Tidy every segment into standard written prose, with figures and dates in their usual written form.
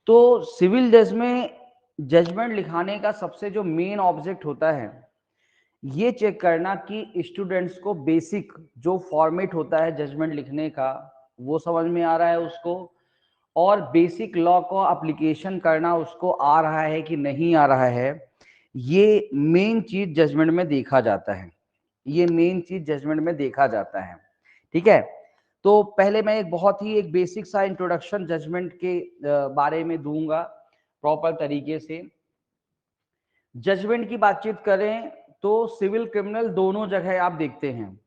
तो सिविल जज में जजमेंट लिखाने का सबसे जो मेन ऑब्जेक्ट होता है ये चेक करना कि स्टूडेंट्स को बेसिक जो फॉर्मेट होता है जजमेंट लिखने का वो समझ में आ रहा है उसको, और बेसिक लॉ को एप्लीकेशन करना उसको आ रहा है कि नहीं आ रहा है। ये मेन चीज जजमेंट में देखा जाता है, ये मेन चीज जजमेंट में देखा जाता है। ठीक है, तो पहले मैं एक बेसिक सा इंट्रोडक्शन जजमेंट के बारे में दूंगा प्रॉपर तरीके से। जजमेंट की बातचीत करें तो सिविल क्रिमिनल दोनों जगह आप देखते हैं।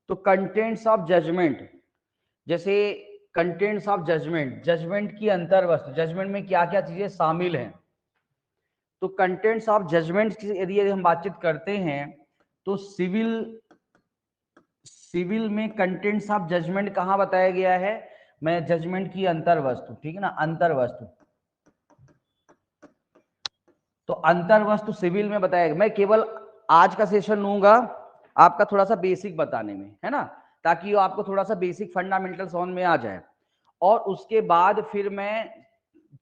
तो कंटेंट्स ऑफ जजमेंट, जैसे कंटेंट्स ऑफ जजमेंट, जजमेंट की अंतर्वस्तु, जजमेंट में क्या क्या चीजें शामिल हैं। तो कंटेंट्स ऑफ जजमेंट की यदि हम बातचीत करते हैं तो सिविल में कंटेंट्स ऑफ जजमेंट कहां बताया गया है, मैं जजमेंट की अंतर्वस्तु, ठीक है ना, अंतर्वस्तु। तो अंतर्वस्तु सिविल में बताया गया। मैं केवल आज का सेशन लूंगा आपका थोड़ा सा बेसिक बताने में, है ना, ताकि आपको थोड़ा सा बेसिक फंडामेंटल समझ में आ जाए। और उसके बाद फिर मैं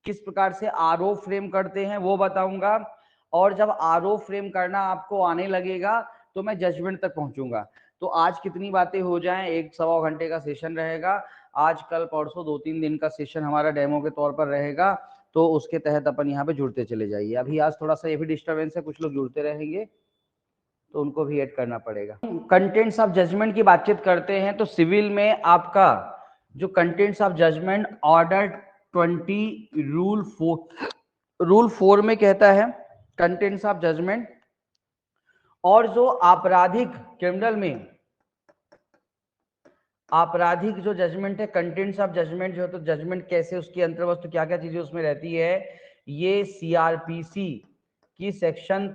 किस प्रकार से आरओ फ्रेम करते हैं वो बताऊंगा। और जब आरओ फ्रेम करना आपको आने लगेगा तो मैं जजमेंट तक पहुंचूंगा। तो आज कितनी बातें हो जाएं, 1-1.25 घंटे का सेशन रहेगा। आज कल परसों 2-3 दिन का सेशन हमारा डेमो के तौर पर रहेगा, तो उसके तहत अपन यहाँ पे जुड़ते चले जाइए। अभी आज थोड़ा सा ये भी डिस्टर्बेंस है, कुछ लोग जुड़ते रहेंगे तो उनको भी ऐड करना पड़ेगा। कंटेंट्स ऑफ जजमेंट की बातचीत करते हैं तो सिविल में आपका जो contents of judgement order 20 rule 4 में कहता है कंटेंट्स ऑफ जजमेंट। और जो आपराधिक क्रिमिनल में आपराधिक जो जजमेंट है, कंटेंट्स ऑफ जजमेंट जो है, तो जजमेंट कैसे, उसकी अंतर्वस्तु क्या क्या चीजें उसमें रहती है, ये सीआरपीसी की सेक्शन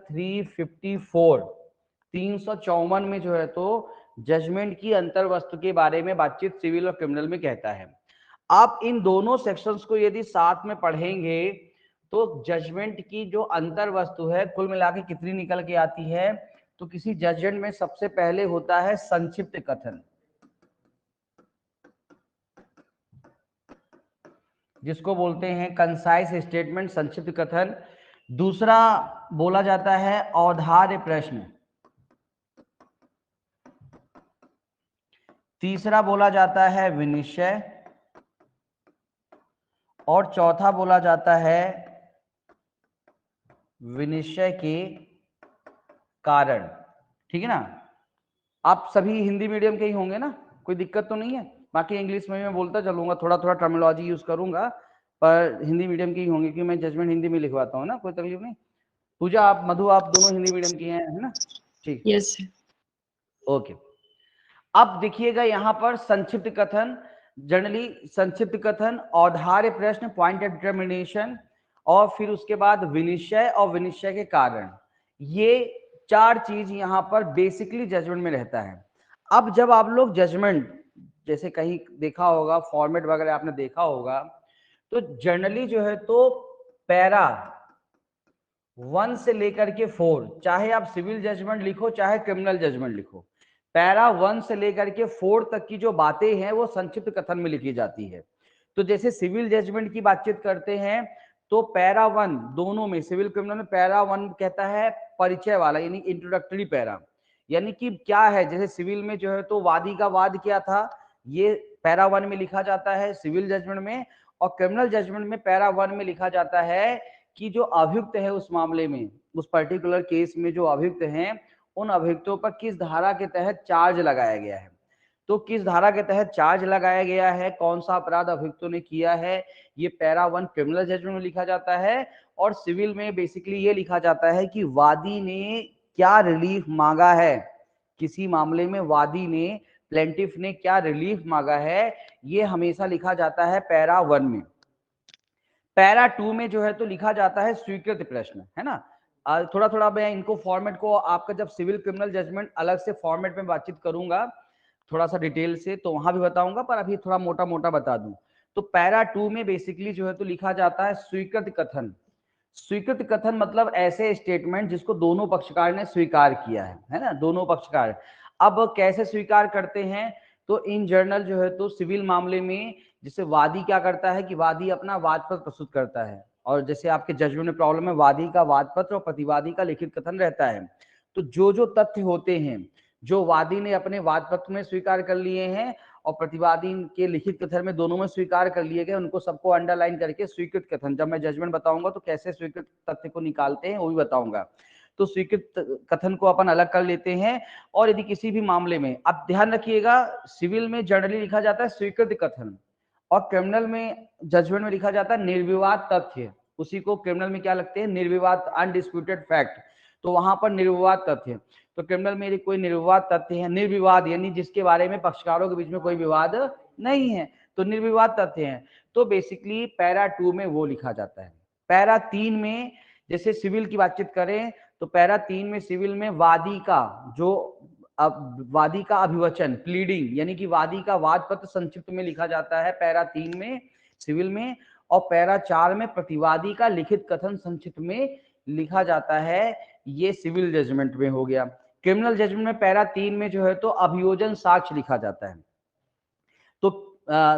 354 में जो है तो जजमेंट की अंतर्वस्तु के बारे में बातचीत सिविल और क्रिमिनल में कहता है। आप इन दोनों सेक्शंस को यदि साथ में पढ़ेंगे तो जजमेंट की जो अंतर्वस्तु है कुल मिला के कितनी निकल के आती है, तो किसी जजमेंट में सबसे पहले होता है संक्षिप्त कथन, जिसको बोलते हैं कंसाइज स्टेटमेंट, संक्षिप्त कथन। दूसरा बोला जाता है औदार्य प्रश्न, तीसरा बोला जाता है विनिश्चय, और चौथा बोला जाता है विनिश्चय के कारण। ठीक है ना, आप सभी हिंदी मीडियम के ही होंगे ना, कोई दिक्कत तो नहीं है। बाकी इंग्लिश में मैं बोलता चलूंगा, थोड़ा थोड़ा टर्मिनोलॉजी यूज करूंगा, पर हिंदी मीडियम के ही होंगे क्योंकि मैं जजमेंट हिंदी में लिखवाता हूँ ना, कोई तकलीफ नहीं। पूजा, आप, मधु, आप दोनों हिंदी मीडियम की हैं, है ना, ठीक, यस ओके। अब देखिएगा यहाँ पर संक्षिप्त कथन, जनरली संक्षिप्त कथन, औदार्य प्रश्न, पॉइंट ऑफ डिटर्मिनेशन, और फिर उसके बाद विनिश्चय और विनिश्चय के कारण। ये 4 चीज यहाँ पर बेसिकली जजमेंट में रहता है। अब जब आप लोग जजमेंट जैसे कहीं देखा होगा, फॉर्मेट वगैरह आपने देखा होगा, तो जनरली जो है तो पैरा 1 से लेकर के 4, चाहे आप सिविल जजमेंट लिखो चाहे क्रिमिनल जजमेंट लिखो, पैरा 1 से लेकर के 4 तक की जो बातें हैं वो संक्षिप्त कथन में लिखी जाती है। तो जैसे सिविल जजमेंट की बातचीत करते हैं तो पैरा 1 दोनों में, सिविल क्रिमिनल में पैरा 1 कहता है परिचय वाला, यानी इंट्रोडक्टरी पैरा, यानी कि क्या है, जैसे सिविल में जो है तो वादी का वाद क्या था, ये पैरा 1 में लिखा जाता है सिविल जजमेंट में। और क्रिमिनल जजमेंट में पैरा 1 में लिखा जाता है कि जो अभियुक्त है उस मामले में, उस पर्टिकुलर केस में जो अभियुक्त हैं, उन अभियुक्तों पर किस धारा के तहत चार्ज लगाया गया है। तो किस धारा के तहत चार्ज लगाया गया है, कौन सा अपराध अभियुक्तों ने किया है, ये पैरा 1 क्रिमिनल जजमेंट में लिखा जाता है। और सिविल में बेसिकली ये लिखा जाता है कि वादी ने क्या रिलीफ मांगा है, किसी मामले में वादी ने, प्लेंटिफ ने क्या रिलीफ मांगा है, ये हमेशा लिखा जाता है पैरा 1 में। पैरा 2 में जो है तो लिखा जाता है स्वीकृत प्रश्न, है ना। थोड़ा थोड़ा मैं इनको फॉर्मेट को आपका जब सिविल क्रिमिनल जजमेंट अलग से फॉर्मेट में बातचीत करूंगा थोड़ा सा डिटेल से तो वहां भी बताऊंगा, पर अभी थोड़ा मोटा मोटा बता दूं। तो पैरा 2 में बेसिकली जो है तो लिखा जाता है स्वीकृत कथन। स्वीकृत कथन मतलब ऐसे स्टेटमेंट जिसको दोनों पक्षकार ने स्वीकार किया है ना, दोनों पक्षकार। अब कैसे स्वीकार करते हैं, तो इन जर्नल जो है तो सिविल मामले में जैसे वादी क्या करता है कि वादी अपना वाद पत्र प्रस्तुत करता है और जैसे आपके जजमेंट में प्रॉब्लम है, वादी का वाद पत्र और प्रतिवादी का लिखित कथन रहता है। तो जो जो तथ्य होते हैं जो वादी ने अपने वाद पत्र में स्वीकार कर लिए हैं और प्रतिवादी के लिखित कथन में, दोनों में स्वीकार कर लिए गए, उनको सबको अंडरलाइन करके स्वीकृत कथन, जब मैं जजमेंट बताऊंगा तो कैसे स्वीकृत तथ्य को निकालते हैं वो भी बताऊंगा। तो स्वीकृत कथन को अपन अलग कर लेते हैं। और यदि किसी भी मामले में, अब ध्यान रखिएगा, सिविल में जनरली लिखा जाता है स्वीकृत कथन और क्रिमिनल में जजमेंट में लिखा जाता है निर्विवाद तथ्य। उसी को क्रिमिनल में क्या लगते हैं, निर्विवाद, अनडिस्प्यूटेड फैक्ट। तो वहां पर निर्विवाद तथ्य, तो क्रिमिनल में कोई निर्विवाद तथ्य है, निर्विवाद यानी जिसके बारे में पक्षकारों के बीच में कोई विवाद नहीं है, तो निर्विवाद तथ्य है। तो बेसिकली पैरा 2 में वो लिखा जाता है। पैरा 3 में जैसे सिविल की बातचीत करें तो पैरा 3 में सिविल में वादी का जो वादी का अभिवचन, प्लीडिंग, यानी कि वादी का वाद पत्र संक्षिप्त में लिखा जाता है पैरा 3 में सिविल में, और पैरा 4 में प्रतिवादी का लिखित कथन संक्षिप्त में लिखा जाता है। ये सिविल जजमेंट में हो गया। क्रिमिनल जजमेंट में पैरा 3 में जो है तो अभियोजन साक्ष्य लिखा जाता है। तो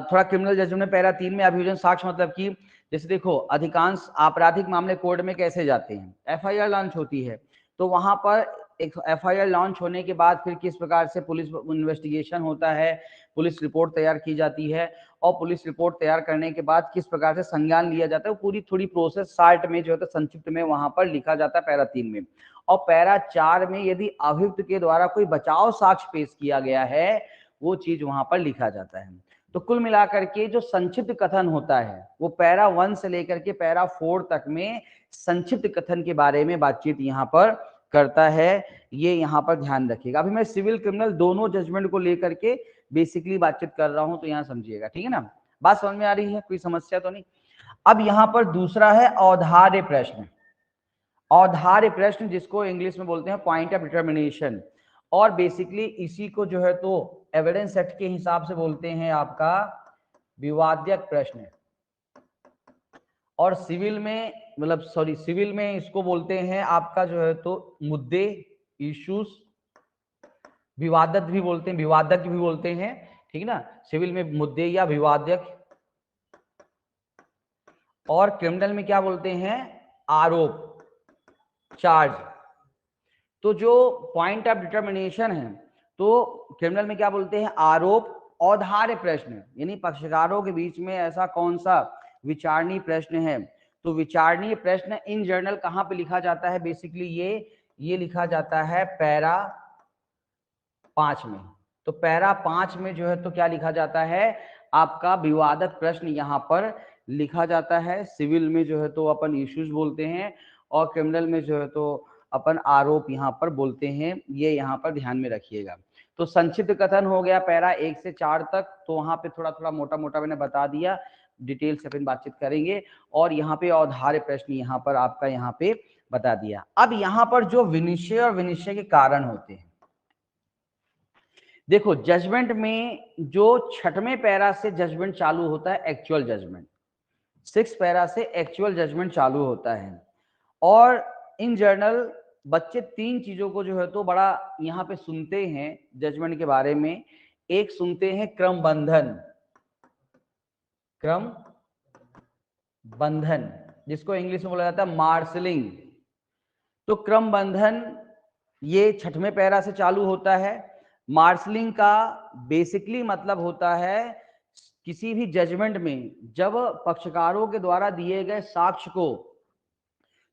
थोड़ा क्रिमिनल जजमेंट में पैरा 3 में अभियोजन साक्ष्य मतलब कि जैसे देखो, अधिकांश आपराधिक मामले कोर्ट में कैसे जाते हैं, एफआईआर लॉन्च होती है, तो वहां पर एक एफआईआर लॉन्च होने के बाद फिर किस प्रकार से पुलिस इन्वेस्टिगेशन होता है, पुलिस रिपोर्ट तैयार की जाती है, और पुलिस रिपोर्ट तैयार करने के बाद किस प्रकार से संज्ञान लिया जाता है, वो पूरी थोड़ी प्रोसेस शार्ट में जो है संक्षिप्त में वहां पर लिखा जाता है पैरा 3 में। और पैरा 4 में यदि अभियुक्त के द्वारा कोई बचाव साक्ष्य पेश किया गया है, वो चीज वहां पर लिखा जाता है। तो कुल मिलाकर के जो संक्षिप्त कथन होता है वो पैरा 1 से लेकर के पैरा 4 तक में संक्षिप्त कथन के बारे में बातचीत यहाँ पर करता है। ये यहाँ पर ध्यान रखिएगा। अभी मैं सिविल क्रिमिनल दोनों जजमेंट को लेकर के बेसिकली बातचीत कर रहा हूं, तो यहाँ समझिएगा, ठीक है ना। बात समझ में आ रही है, कोई समस्या तो नहीं। अब यहाँ पर दूसरा है औदार्य प्रश्न। औदार्य प्रश्न जिसको इंग्लिश में बोलते हैं पॉइंट ऑफ डिटर्मिनेशन, और बेसिकली इसी को जो है तो एविडेंस एक्ट के हिसाब से बोलते हैं आपका विवाद्यक प्रश्न। और सिविल में मतलब सॉरी सिविल में इसको बोलते हैं आपका जो है तो मुद्दे, इश्यूज, विवादक भी बोलते हैं, विवादक भी बोलते हैं, ठीक ना। सिविल में मुद्दे या विवादक, और क्रिमिनल में क्या बोलते हैं, आरोप, चार्ज। तो जो पॉइंट ऑफ डिटर्मिनेशन है तो क्रिमिनल में क्या बोलते हैं, आरोप। औदार्य प्रश्न यानी पक्षकारों के बीच में ऐसा कौन सा विचारणीय प्रश्न है, तो विचारणीय प्रश्न इन जर्नल कहां पे लिखा जाता है, बेसिकली ये लिखा जाता है पैरा 5 में। तो पैरा 5 में जो है तो क्या लिखा जाता है, आपका विवादक प्रश्न यहां पर लिखा जाता है। सिविल में जो है तो अपन इश्यूज बोलते हैं, और क्रिमिनल में जो है तो अपन आरोप यहाँ पर बोलते हैं। ये यहाँ पर ध्यान में रखिएगा। तो संक्षिप्त कथन हो गया पैरा 1 से 4 तक, तो वहां पे थोड़ा थोड़ा मोटा मोटा मैंने बता दिया, डिटेल से अपन बातचीत करेंगे। और यहाँ पे औदार्य प्रश्न यहाँ पर आपका यहाँ पे बता दिया। अब यहाँ पर जो विनिश्चय और विनिश्चय के कारण होते हैं, देखो जजमेंट में जो 6वें पैरा से जजमेंट चालू होता है एक्चुअल जजमेंट, 6 पैरा से एक्चुअल जजमेंट चालू होता है। और इन जर्नल बच्चे 3 चीजों को जो है तो बड़ा यहाँ पे सुनते हैं जजमेंट के बारे में। एक सुनते हैं क्रम बंधन, क्रम बंधन जिसको इंग्लिश में बोला जाता है मार्शलिंग। तो क्रम बंधन ये 6वें पैरा से चालू होता है। मार्शलिंग का बेसिकली मतलब होता है किसी भी जजमेंट में जब पक्षकारों के द्वारा दिए गए साक्ष्य को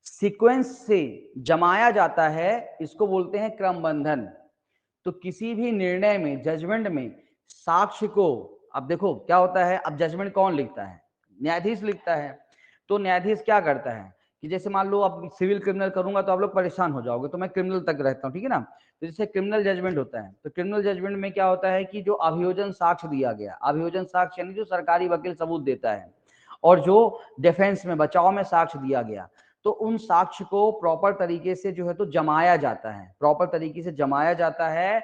सीक्वेंस से जमाया जाता है, इसको बोलते हैं क्रम बंधन। तो किसी भी निर्णय में, जजमेंट में साक्ष्य को, अब देखो क्या होता है, अब जजमेंट कौन लिखता है, न्यायाधीश लिखता है। तो न्यायाधीश क्या करता है कि जैसे मान लो अब सिविल क्रिमिनल करूंगा तो आप लोग परेशान हो जाओगे, तो मैं क्रिमिनल तक रहता हूं, ठीक है ना। तो जैसे क्रिमिनल जजमेंट होता है, तो क्रिमिनल जजमेंट में क्या होता है कि जो अभियोजन साक्ष्य दिया गया, अभियोजन साक्ष्य यानी जो सरकारी वकील सबूत देता है, और जो डिफेंस में, बचाव में साक्ष्य दिया गया, तो उन साक्ष्य को प्रॉपर तरीके से जो है तो जमाया जाता है, प्रॉपर तरीके से जमाया जाता है,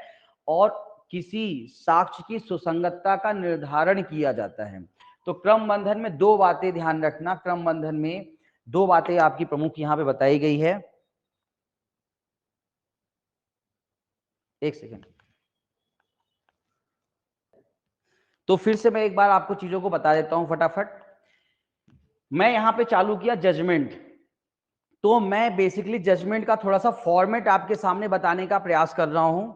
और किसी साक्ष्य की सुसंगतता का निर्धारण किया जाता है। तो क्रम बंधन में 2 बातें ध्यान रखना, क्रम बंधन में 2 बातें आपकी प्रमुख यहां पे बताई गई है। एक सेकेंड, तो फिर से मैं एक बार आपको चीजों को बता देता हूं फटाफट। मैं यहाँ पे चालू किया जजमेंट, तो मैं बेसिकली जजमेंट का थोड़ा सा फॉर्मेट आपके सामने बताने का प्रयास कर रहा हूं,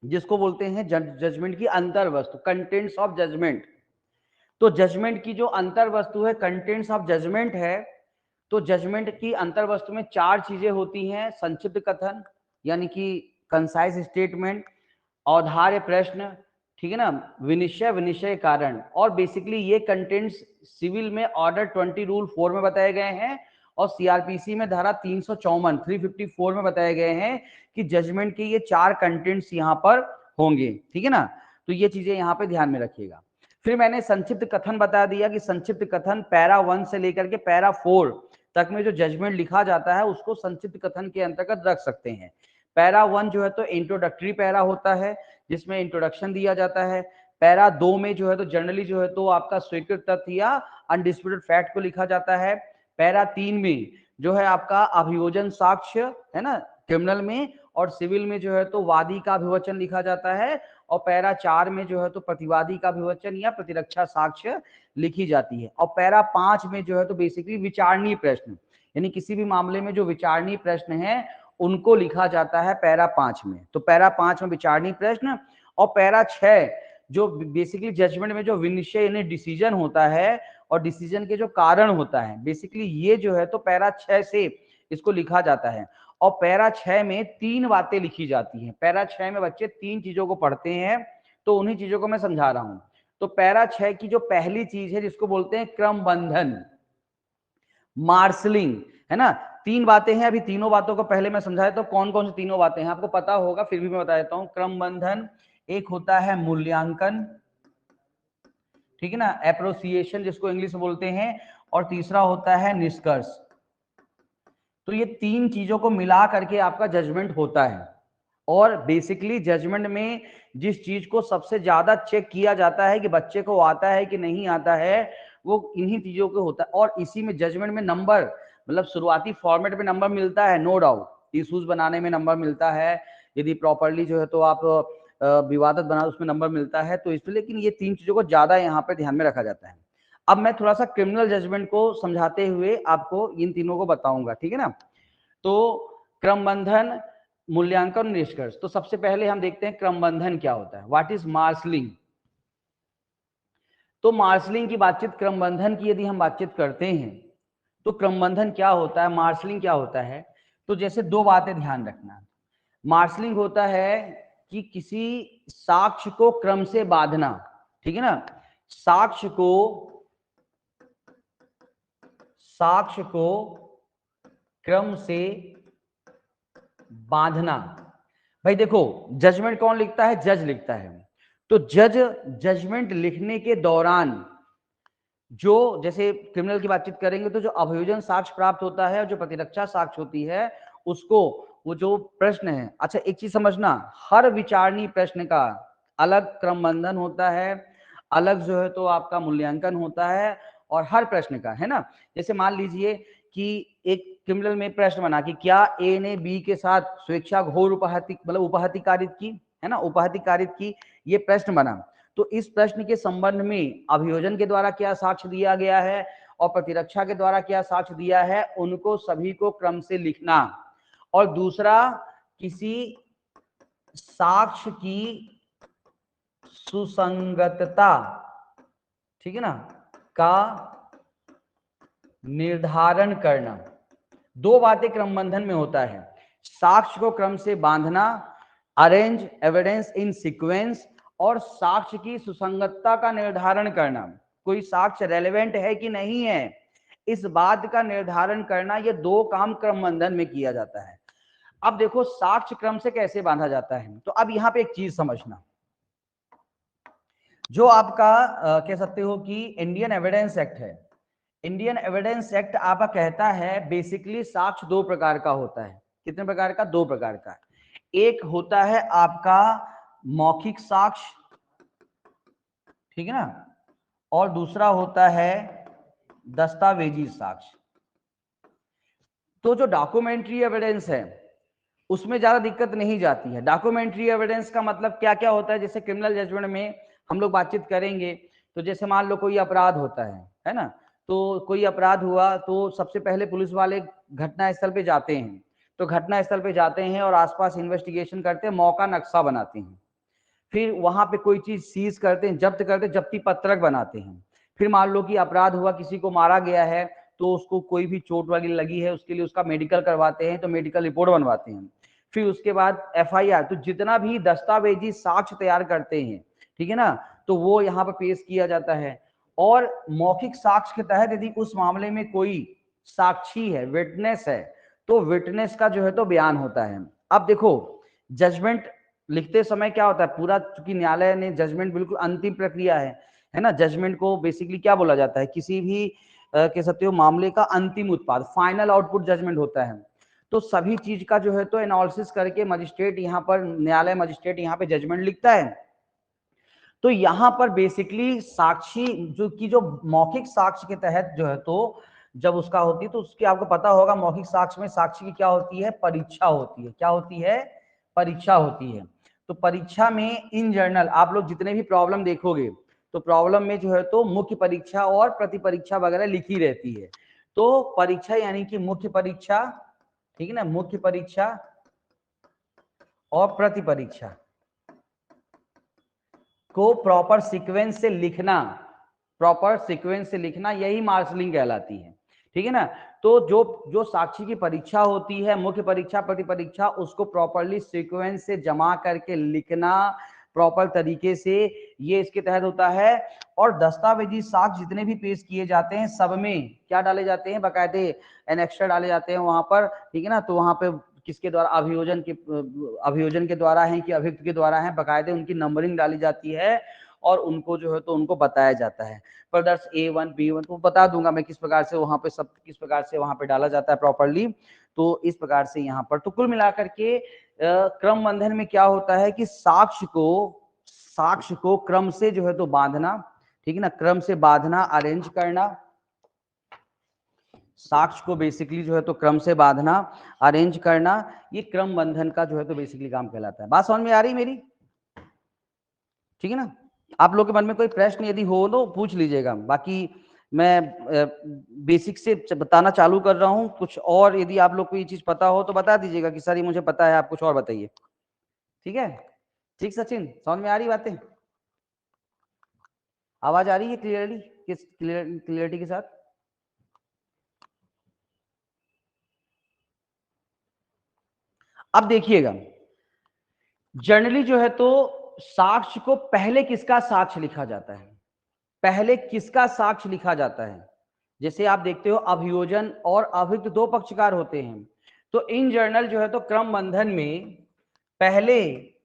जिसको बोलते हैं जजमेंट की अंतर वस्तु, कंटेंट्स ऑफ जजमेंट। तो जजमेंट की जो अंतर वस्तु है, कंटेंट्स ऑफ जजमेंट है, तो जजमेंट की अंतर वस्तु में 4 चीजें होती हैं। संक्षिप्त कथन यानी कि कंसाइज स्टेटमेंट, औदार्य प्रश्न, ठीक है ना, विनिश्चय, विनिश्चय कारण, और बेसिकली ये कंटेंट्स सिविल में ऑर्डर 20 रूल 4 में बताए गए हैं और सीआरपीसी में धारा 354 में बताए गए हैं कि जजमेंट के ये 4 कंटेंट्स यहाँ पर होंगे, ठीक है ना। तो ये चीजें यहाँ पे ध्यान में रखिएगा। फिर मैंने संक्षिप्त कथन बता दिया कि संक्षिप्त कथन पैरा 1 से लेकर के पैरा 4 तक में जो जजमेंट लिखा जाता है उसको संक्षिप्त कथन के अंतर्गत रख सकते हैं। पैरा 1 जो है तो इंट्रोडक्टरी पैरा होता है, जिसमें इंट्रोडक्शन दिया जाता है। पैरा 2 में जो है तो जनरली जो है तो आपका स्वीकृत तथ्य या अनडिस्प्यूटेड फैक्ट को लिखा जाता है। पैरा 3 में जो है आपका अभियोजन साक्ष्य है ना, क्रिमिनल में, और सिविल में जो है तो वादी का अभिवचन लिखा जाता है, और पैरा 4 में जो है तो प्रतिवादी का अभिवचन या प्रतिरक्षा साक्ष्य लिखी जाती है। और पैरा 5 में जो है तो बेसिकली विचारणीय प्रश्न, यानी किसी भी मामले में जो विचारणीय प्रश्न है उनको लिखा जाता है पैरा 5 में। तो पैरा 5 में विचारणीय प्रश्न, और पैरा 6 जो बेसिकली जजमेंट में जो विनिश्चय यानी डिसीजन होता है और डिसीजन के जो कारण होता है, बेसिकली ये जो है तो पैरा 6 से इसको लिखा जाता है। और पैरा 6 में 3 बातें लिखी जाती हैं। पैरा 6 में बच्चे 3 चीजों को पढ़ते हैं, तो उन्हीं चीजों को मैं समझा रहा हूं। तो पैरा 6 की जो पहली चीज है जिसको बोलते हैं क्रम बंधन, मार्शलिंग, है ना। 3 बातें हैं, अभी तीनों बातों को पहले मैं समझाया तो कौन कौन सी तीनों बातें हैं आपको पता होगा, फिर भी मैं बता देता हूं। क्रम बंधन, एक होता है मूल्यांकन, ठीक है ना, एप्रोसिएशन जिसको इंग्लिश में बोलते हैं, और तीसरा होता है निष्कर्ष। तो ये 3 चीजों को मिला करके आपका जजमेंट होता है। और बेसिकली जजमेंट में जिस चीज को सबसे ज्यादा चेक किया जाता है कि बच्चे को आता है कि नहीं आता है, वो इन्हीं चीजों को होता है। और इसी में जजमेंट में नंबर, मतलब शुरुआती फॉर्मेट में नंबर मिलता है, नो डाउट। इशूज बनाने में नंबर मिलता है, यदि प्रॉपरली जो है तो आप विवादित बना उसमें नंबर मिलता है, तो इसलिए, लेकिन ये 3 चीजों को ज्यादा यहाँ पे ध्यान में रखा जाता है। अब मैं थोड़ा सा क्रिमिनल जजमेंट को समझाते हुए आपको इन तीनों को बताऊंगा, ठीक है ना। तो क्रमबंधन, मूल्यांकन, निष्कर्ष। तो सबसे पहले हम देखते हैं क्रमबंधन क्या होता है, व्हाट इज मार्शलिंग। तो मार्शलिंग की बातचीत, क्रमबंधन की यदि हम बातचीत करते हैं तो क्रमबंधन क्या होता है, मार्शलिंग क्या होता है। तो जैसे 2 बातें ध्यान रखना। मार्शलिंग होता है कि किसी साक्ष्य को क्रम से बांधना, ठीक है ना, साक्ष्य को क्रम से बांधना। भाई देखो, जजमेंट कौन लिखता है, जज लिखता है। तो जजमेंट लिखने के दौरान जो, जैसे क्रिमिनल की बातचीत करेंगे तो जो अभियोजन साक्ष्य प्राप्त होता है और जो प्रतिरक्षा साक्ष्य होती है उसको, वो जो प्रश्न है, अच्छा एक चीज समझना, हर विचारणीय प्रश्न का अलग क्रमबंधन होता है, अलग जो है तो आपका मूल्यांकन होता है, और हर प्रश्न का, है ना। जैसे मान लीजिए कि एक क्रिमिनल में प्रश्न बना कि क्या ए ने बी के साथ स्वेच्छा घोर उपहत्या, मतलब उपहत्या कारित की, है ना, उपहत्या कारित की, ये प्रश्न बना। तो इस प्रश्न के संबंध में अभियोजन के द्वारा क्या साक्ष्य दिया गया है और प्रतिरक्षा के द्वारा क्या साक्ष्य दिया है, उनको सभी को क्रम से लिखना। और दूसरा, किसी साक्ष्य की सुसंगतता, ठीक है ना, का निर्धारण करना। 2 बातें क्रमबंधन में होता है, साक्ष्य को क्रम से बांधना, अरेंज एविडेंस इन सीक्वेंस, और साक्ष्य की सुसंगतता का निर्धारण करना, कोई साक्ष्य रेलेवेंट है कि नहीं है, इस बात का निर्धारण करना। ये 2 काम क्रमबंधन में किया जाता है। अब देखो साक्ष्य क्रम से कैसे बांधा जाता है। तो अब यहाँ पे एक चीज समझना, जो आपका कह सकते हो कि इंडियन एविडेंस एक्ट है, इंडियन एविडेंस एक्ट आपका कहता है बेसिकली साक्ष्य 2 प्रकार का होता है। कितने प्रकार का, 2 प्रकार का। एक होता है आपका मौखिक साक्ष्य, ठीक है ना, और दूसरा होता है दस्तावेजी साक्ष्य। तो जो डॉक्यूमेंट्री एविडेंस है उसमें ज्यादा दिक्कत नहीं जाती है। डॉक्यूमेंट्री एविडेंस का मतलब क्या क्या होता है, जैसे क्रिमिनल जजमेंट में हम लोग बातचीत करेंगे, तो जैसे मान लो कोई अपराध होता है ना, तो कोई अपराध हुआ तो सबसे पहले पुलिस वाले घटना स्थल पे जाते हैं, तो घटना स्थल पे जाते हैं और आसपास इन्वेस्टिगेशन करते हैं, मौका नक्शा बनाते हैं, फिर वहां पे कोई चीज सीज करते हैं, जब्त करते हैं, जब्ती पत्रक बनाते हैं। फिर मान लो कि अपराध हुआ, किसी को मारा गया है, तो उसको कोई भी चोट वगैरह लगी है, उसके लिए उसका मेडिकल करवाते हैं, तो मेडिकल रिपोर्ट बनवाते हैं। फिर उसके बाद एफआईआर, तो जितना भी दस्तावेजी साक्ष्य तैयार करते हैं, ठीक है ना, तो वो यहाँ पर पेश किया जाता है। और मौखिक साक्ष्य के तहत यदि उस मामले में कोई साक्षी है, विटनेस है, तो विटनेस का जो है तो बयान होता है। अब देखो जजमेंट लिखते समय क्या होता है, पूरा चूंकि न्यायालय ने जजमेंट बिल्कुल अंतिम प्रक्रिया है ना, जजमेंट को बेसिकली क्या बोला जाता है, किसी भी कह सकते हो मामले का अंतिम उत्पाद, फाइनल आउटपुट जजमेंट होता है। तो सभी चीज का जो है तो एनालिसिस करके मजिस्ट्रेट यहाँ पर, न्यायालय मजिस्ट्रेट यहाँ पे जजमेंट लिखता है। तो यहाँ पर बेसिकली साक्षी जो मौखिक साक्ष्य के तहत जो है तो जब उसका होती है, तो उसकी आपको पता होगा मौखिक साक्ष्य में साक्षी की क्या होती है, परीक्षा होती है। क्या होती है, परीक्षा होती है। तो परीक्षा में इन जनरल आप लोग जितने भी प्रॉब्लम देखोगे, तो प्रॉब्लम में जो है तो मुख्य परीक्षा और प्रति परीक्षा वगैरह लिखी रहती है। तो परीक्षा यानी कि मुख्य परीक्षा, ठीक है ना, मुख्य परीक्षा और प्रति परीक्षा को प्रॉपर सीक्वेंस से लिखना, प्रॉपर सीक्वेंस से लिखना, यही मार्शलिंग कहलाती है। ठीक है ना। तो जो साक्षी की परीक्षा होती है, मुख्य परीक्षा प्रति परीक्षा, उसको प्रॉपरली सीक्वेंस से जमा करके लिखना प्रॉपर तरीके से, ये इसके तहत होता है। और दस्तावेजी साक्ष्य जितने भी पेश किए जाते हैं, सब में क्या डाले जाते हैं, बाकायदे एनेक्स्टर डाले जाते हैं वहां पर। ठीक है ना। तो वहां पे किसके द्वारा, अभियोजन के द्वारा है कि अभियुक्त के द्वारा है, बाकायदे उनकी नंबरिंग डाली जाती है और उनको जो है तो उनको बताया जाता है। प्रदर्श A1 B1 तो बता दूंगा मैं किस प्रकार से वहां पे, सब किस प्रकार से वहां पे डाला जाता है प्रॉपरली। तो इस प्रकार से यहाँ पर तो कुल मिलाकर के क्रम बंधन में क्या होता है कि साक्ष्य को क्रम से जो है तो बांधना, ठीक है ना, क्रम से बांधना, अरेंज करना, साक्ष्य को बेसिकली जो है तो क्रम से बांधना, अरेंज करना, ये क्रम बंधन का जो है तो बेसिकली काम कहलाता है। बात समझ में आ रही मेरी, ठीक है ना। आप लोग के मन में कोई प्रश्न यदि हो तो पूछ लीजिएगा, बाकी मैं बेसिक से बताना चालू कर रहा हूं। कुछ और यदि आप लोग को ये चीज पता हो तो बता दीजिएगा कि सर ये मुझे पता है, आप कुछ और बताइए। ठीक है, ठीक सचिन, समझ में आ रही बातें, आवाज आ रही है क्लियरली, किस क्लियरिटी के साथ। अब देखिएगा, जनरली जो है तो साक्ष्य को पहले किसका साक्ष्य लिखा जाता है, पहले किसका साक्ष्य लिखा जाता है। जैसे आप देखते हो अभियोजन और अभियुक्त दो पक्षकार होते हैं, तो इन जर्नल जो है तो क्रम बंधन में पहले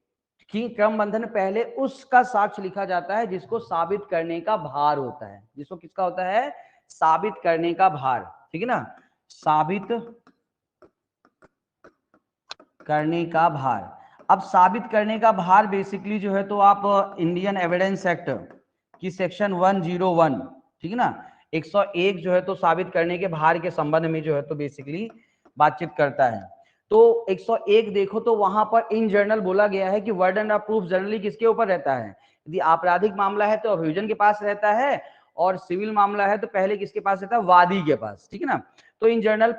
उसका साक्ष्य लिखा जाता है जिसको साबित करने का भार होता है, जिसको किसका होता है, साबित करने का भार। ठीक है ना, साबित करने का भार। अब साबित करने का भार बेसिकली जो है तो आप इंडियन एविडेंस एक्ट की सेक्शन 101, ठीक है ना, 101 जो है तो साबित करने के भार के संबंध में जो है तो बेसिकली बातचीत करता है। तो 101 देखो तो वहां पर इन जर्नल बोला गया है कि वर्डन ऑफ प्रूफ जनरली किसके ऊपर रहता है, यदि आपराधिक मामला है तो अभियोजन के पास रहता है, और सिविल मामला है तो पहले किसके पास रहता है, वादी के पास। ठीक है ना। तो इन जर्नल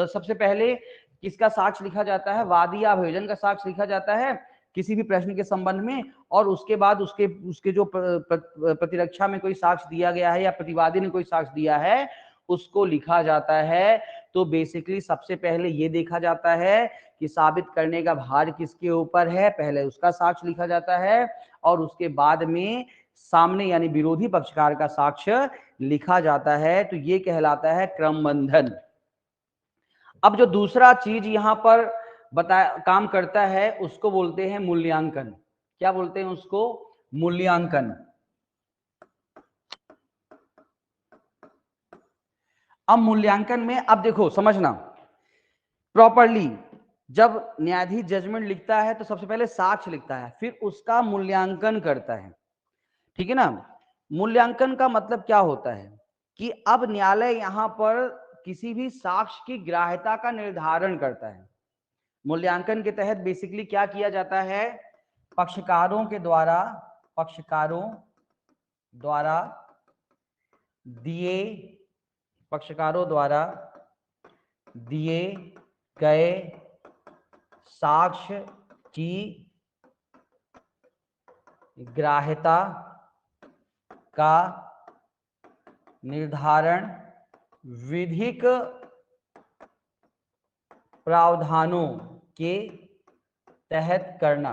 सबसे पहले किसका साक्ष्य लिखा जाता है, वादी या अभियोजन का साक्ष्य लिखा जाता है किसी भी प्रश्न के संबंध में, और उसके बाद उसके जो प्रतिरक्षा में कोई साक्ष्य दिया गया है या प्रतिवादी ने कोई साक्ष्य दिया है उसको लिखा जाता है। तो बेसिकली सबसे पहले ये देखा जाता है कि साबित करने का भार किसके ऊपर है, पहले उसका साक्ष्य लिखा जाता है, और उसके बाद में सामने यानी विरोधी पक्षकार का साक्ष्य लिखा जाता है। तो ये कहलाता है क्रमबंधन। अब जो दूसरा चीज यहां पर काम करता है उसको बोलते हैं मूल्यांकन। क्या बोलते हैं उसको, मूल्यांकन। अब मूल्यांकन में अब देखो समझना प्रॉपरली, जब न्यायाधीश जजमेंट लिखता है तो सबसे पहले साक्ष्य लिखता है, फिर उसका मूल्यांकन करता है। ठीक है ना। मूल्यांकन का मतलब क्या होता है कि अब न्यायालय यहां पर किसी भी साक्ष्य की ग्राह्यता का निर्धारण करता है। मूल्यांकन के तहत बेसिकली क्या किया जाता है, पक्षकारों द्वारा दिए पक्षकारों द्वारा दिए गए साक्ष्य की ग्राह्यता का निर्धारण विधिक प्रावधानों के तहत करना।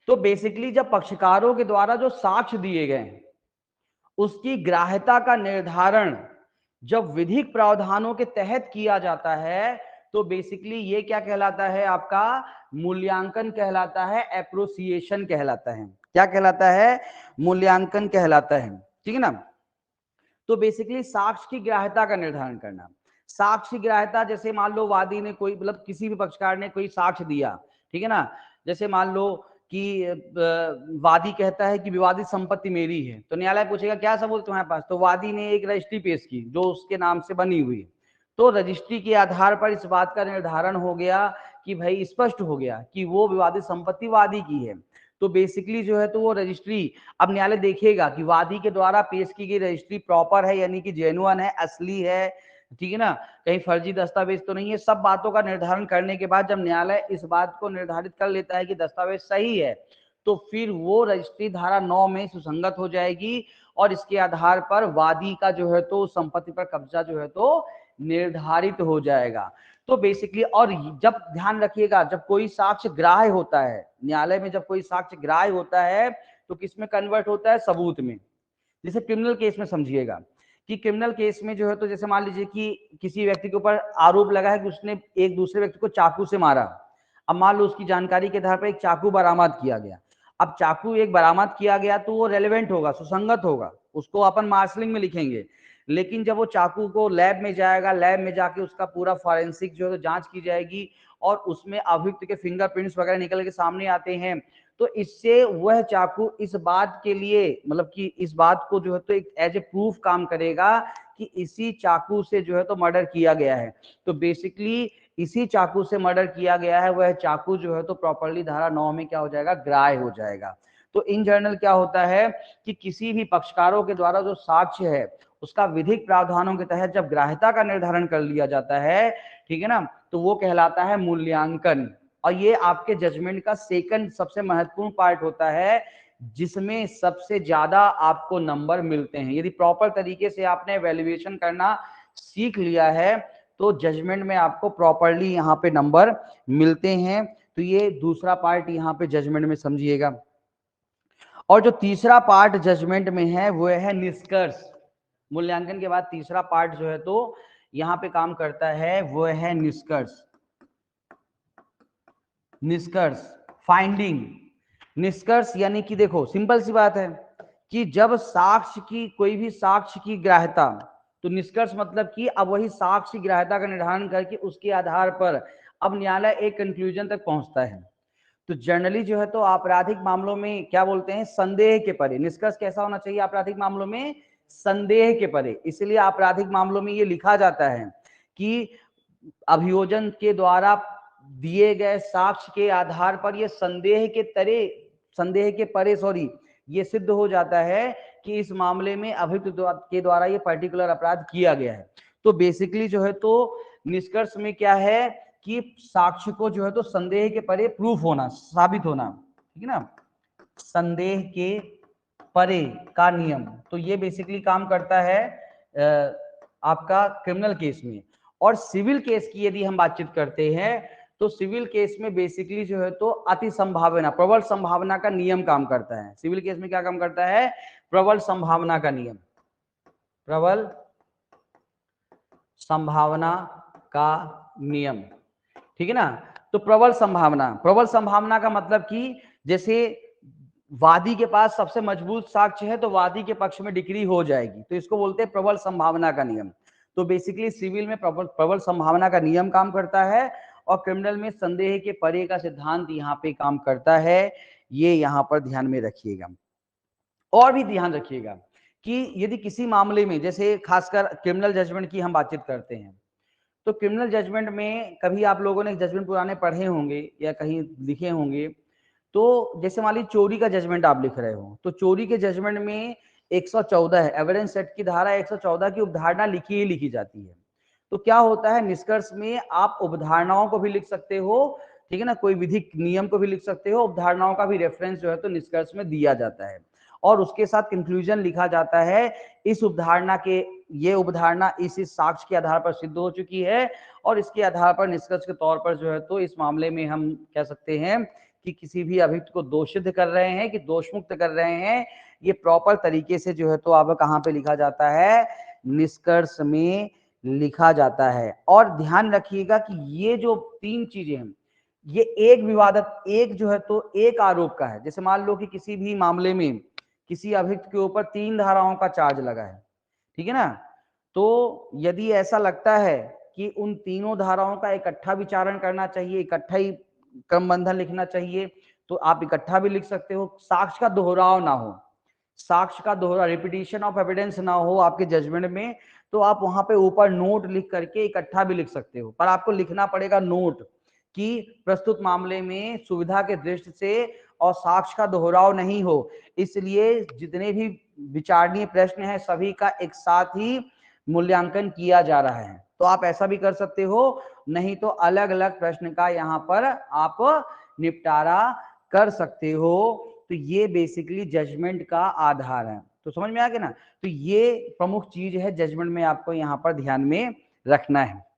तो बेसिकली जब पक्षकारों के द्वारा जो साक्ष्य दिए गए उसकी ग्राह्यता का निर्धारण जब विधिक प्रावधानों के तहत किया जाता है तो बेसिकली ये क्या कहलाता है, आपका मूल्यांकन कहलाता है, एप्रोसिएशन कहलाता है। क्या कहलाता है? मूल्यांकन कहलाता है। ठीक है ना। तो बेसिकली साक्ष्य की ग्राह्यता का निर्धारण करना। साक्ष्य की ग्राह्यता, जैसे मान लो वादी ने कोई, मतलब किसी भी पक्षकार ने कोई साक्ष्य दिया, ठीक है ना, जैसे मान लो कि वादी कहता है कि विवादित संपत्ति मेरी है, तो न्यायालय पूछेगा क्या सबूत तुम्हारे पास, तो वादी ने एक रजिस्ट्री पेश की जो उसके नाम से बनी हुई, तो रजिस्ट्री के आधार पर इस बात का निर्धारण हो गया कि भाई स्पष्ट हो गया कि वो विवादित संपत्ति वादी की है। तो बेसिकली जो है तो वो रजिस्ट्री, अब न्यायालय देखेगा कि वादी के द्वारा पेश की गई रजिस्ट्री प्रॉपर है, यानी कि जेन्युइन है, असली है, ठीक है ना, कहीं फर्जी दस्तावेज तो नहीं है। सब बातों का निर्धारण करने के बाद जब न्यायालय इस बात को निर्धारित कर लेता है कि दस्तावेज सही है, तो फिर वो रजिस्ट्री धारा 9 में सुसंगत हो जाएगी और इसके आधार पर वादी का जो है तो संपत्ति पर कब्जा जो है तो निर्धारित हो जाएगा। तो बेसिकली, और जब ध्यान रखिएगा, जब कोई साक्ष्य ग्राह्य होता है न्यायालय में, जब कोई साक्ष्य ग्राह्य होता है तो किसमें कन्वर्ट होता है? सबूत में। जैसे क्रिमिनल केस में समझिएगा कि क्रिमिनल केस में जो है तो जैसे मान लीजिए कि किसी व्यक्ति के ऊपर आरोप लगा है कि उसने एक दूसरे व्यक्ति को चाकू से मारा। अब मान लो उसकी जानकारी के आधार पर एक चाकू बरामद किया गया। अब चाकू एक बरामद किया गया तो वो रेलेवेंट होगा, सुसंगत होगा, उसको अपन मार्शलिंग में लिखेंगे। लेकिन जब वो चाकू को लैब में जाएगा, लैब में जाके उसका पूरा फॉरेंसिक जो है तो जांच की जाएगी और उसमें अभियुक्त के फिंगरप्रिंट्स वगैरह निकल के सामने आते हैं, तो इससे वह चाकू इस बात के लिए, मतलब कि इस बात को जो है तो एक एज ए प्रूफ काम करेगा कि इसी चाकू से जो है तो मर्डर किया गया है। तो बेसिकली इसी चाकू से मर्डर किया गया है, वह चाकू जो है तो प्रॉपर्ली धारा 9 में क्या हो जाएगा? ग्राह्य हो जाएगा। तो इन जनरल क्या होता है कि किसी भी पक्षकारों के द्वारा जो साक्ष्य है उसका विधिक प्रावधानों के तहत जब ग्राह्यता का निर्धारण कर लिया जाता है, ठीक है ना, तो वो कहलाता है मूल्यांकन। और ये आपके जजमेंट का सेकंड सबसे महत्वपूर्ण पार्ट होता है जिसमें सबसे ज्यादा आपको नंबर मिलते हैं। यदि प्रॉपर तरीके से आपने वैल्यूएशन करना सीख लिया है तो जजमेंट में आपको प्रॉपरली यहाँ पे नंबर मिलते हैं। तो ये दूसरा पार्ट यहाँ पे जजमेंट में समझिएगा। और जो तीसरा पार्ट जजमेंट में है वो है निष्कर्ष। मूल्यांकन के बाद तीसरा पार्ट जो है तो यहाँ पे काम करता है वो है निष्कर्ष। निष्कर्ष, फाइंडिंग। निष्कर्ष यानी कि देखो सिंपल सी बात है कि जब साक्ष्य की, कोई भी साक्ष्य की ग्राह्यता, तो निष्कर्ष मतलब कि अब वही साक्ष्य की ग्राह्यता का निर्धारण करके उसके आधार पर अब न्यायालय एक कंक्लूजन तक पहुंचता है। तो जनरली जो है तो आपराधिक मामलों में क्या बोलते हैं? संदेह के परे। निष्कर्ष कैसा होना चाहिए आपराधिक मामलों में? संदेह के परे। इसलिए आपराधिक मामलों में ये लिखा जाता है कि अभियोजन के द्वारा दिए गए साक्ष्य के आधार पर ये संदेह के परे ये सिद्ध हो जाता है कि इस मामले में अभियुक्त के द्वारा ये पर्टिकुलर अपराध किया गया है। तो बेसिकली जो है तो निष्कर्ष में क्या है कि साक्ष्य को जो है तो संदेह के परे प्रूफ होना, साबित होना, ठीक है ना, संदेह के परे का नियम। तो ये बेसिकली काम करता है आपका क्रिमिनल केस में। और सिविल केस की यदि हम बातचीत करते हैं तो सिविल केस में बेसिकली जो है तो अति संभावना, प्रबल संभावना का नियम काम करता है। सिविल केस में क्या काम करता है? प्रबल संभावना का नियम। प्रबल संभावना का नियम, ठीक है ना। तो प्रबल संभावना का मतलब कि जैसे वादी के पास सबसे मजबूत साक्ष्य है तो वादी के पक्ष में डिक्री हो जाएगी, तो इसको बोलते हैं प्रबल संभावना का नियम। तो बेसिकली सिविल में प्रबल संभावना का नियम काम करता है और क्रिमिनल में संदेह के परे का सिद्धांत यहाँ पे काम करता है। ये यहाँ पर ध्यान में रखिएगा। और भी ध्यान रखिएगा कि यदि किसी मामले में, जैसे खासकर क्रिमिनल जजमेंट की हम बातचीत करते हैं, तो क्रिमिनल जजमेंट में कभी आप लोगों ने जजमेंट पुराने पढ़े होंगे या कहीं लिखे होंगे। तो जैसे मान लीजिए चोरी का जजमेंट आप लिख रहे हो, तो चोरी के जजमेंट में 114 है, एविडेंस सेट की धारा 114 की उपधारणा लिखी ही लिखी जाती है। तो क्या होता है, निष्कर्ष में आप उपधारणाओं को भी लिख सकते हो, ठीक है ना, कोई विधिक नियम को भी लिख सकते हो, उपधारणाओं का भी रेफरेंस जो है तो निष्कर्ष में दिया जाता है और उसके साथ कंक्लूजन लिखा जाता है। इस उपधारणा के, ये उपधारणा इस साक्ष्य के आधार पर सिद्ध हो चुकी है और इसके आधार पर निष्कर्ष के तौर पर जो है तो इस मामले में हम कह सकते हैं कि किसी भी अभियुक्त को दोषित कर रहे हैं कि दोषमुक्त कर रहे हैं। ये प्रॉपर तरीके से जो है तो अब कहाँ पे लिखा जाता है, निष्कर्ष में लिखा जाता है। और ध्यान रखिएगा कि ये जो तीन चीजें हैं, ये एक विवादत, एक जो है तो एक आरोप का है। जैसे मान लो कि किसी भी मामले में किसी अभियुक्त के ऊपर 3 धाराओं का चार्ज लगा है, ठीक है ना, तो यदि ऐसा लगता है कि उन तीनों धाराओं का इकट्ठा विचारण करना चाहिए, इकट्ठा ही क्रमबंधन लिखना चाहिए, तो आप इकट्ठा भी लिख सकते हो। साक्ष्य का दोहराव ना हो, साक्ष्य का दोहरा, रिपीटिशन ऑफ एविडेंस ना हो आपके जजमेंट में, तो आप वहां पे ऊपर नोट लिख करके इकट्ठा भी लिख सकते हो। पर आपको लिखना पड़ेगा नोट कि प्रस्तुत मामले में सुविधा के दृष्टि से और साक्ष्य का दोहराव नहीं हो, इसलिए जितने भी विचारणीय प्रश्न हैं सभी का एक साथ ही मूल्यांकन किया जा रहा है। तो आप ऐसा भी कर सकते हो, नहीं तो अलग अलग प्रश्न का यहाँ पर आप निपटारा कर सकते हो। तो ये बेसिकली जजमेंट का आधार है। तो समझ में आ गया ना। तो ये प्रमुख चीज है जजमेंट में आपको यहाँ पर ध्यान में रखना है।